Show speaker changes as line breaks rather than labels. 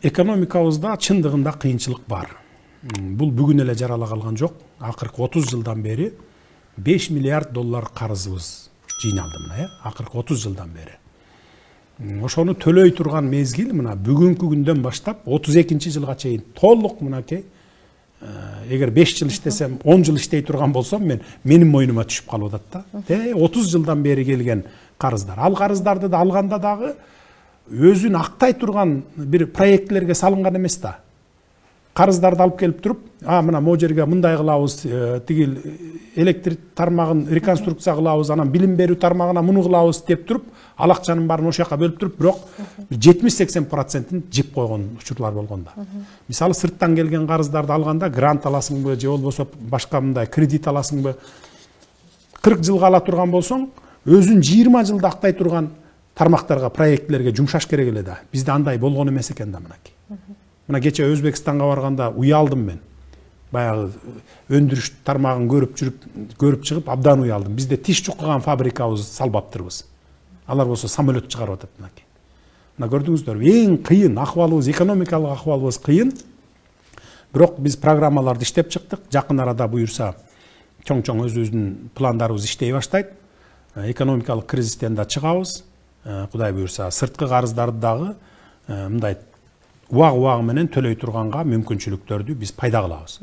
Экономикабызда чындыгында кыйынчылык бар. Бул бүгүн эле жарала калган жок. Акыркы 30 жылдан бери 5 миллиард доллар карызыбыз жыйналды мына, акыркы 30 жылдан бери. Ошону төлөй турган мезгил мына бүгүнкү күндөн баштап 32-жылга чейин толук мынакей. Эгер 5 жыл иштесем, 10 жыл иштей турган болсом, менин мойнума түшүп калып атат да. 30 жылдан бери келген карыздар. Ал карыздарды да алганда дагы өзүн актай турган бир проектлерге салынган эмес да. Карыздарды алып келип туруп, мына могу жерге мындай кылабыз, тигил электр тармагын реконструкция кылабыз, анан билим берүү тармагына муну кылабыз деп туруп, ал акчанын баарын ошол жака бөлүп туруп, бирок 70-80%-ин жеп койгон учурлар болгон да. Мисалы сырттан келген карыздарды алганда грант аласыңбы, же болбосо башка мындай кредит аласыңбы, 40 жылга ала турган болсоң, өзүн 20 жылда актай турган тармактарга, проектлерге жумшаш керек эле да. Бизде андай болгон эмес экен да мынакей. Мына кече Өзбекстанга барганда уялдым мен. Баягы өндүрүш тармагын көрүп чыгып абдан уялдым. Бизде тиш чуккан фабрикабыз салбаптырбыз. Алар болсо самолет чыгарып атат мынакей. Мына көрдүңүздөр, эң кыйын акыбалыбыз, экономикалык акыбалыбыз кыйын. Бирок биз программаларды иштеп чыктык. Жакын арада буюрса чоң-чоң өзүбүздүн пландарыбыз иштей баштайт. Экономикалык кризистен да чыгабыз. Кудай буюрса, сырткы карыздарды дагы мындай убак менен төлөй турганга мүмкүнчүлүктөрдү биз пайда кылабыз.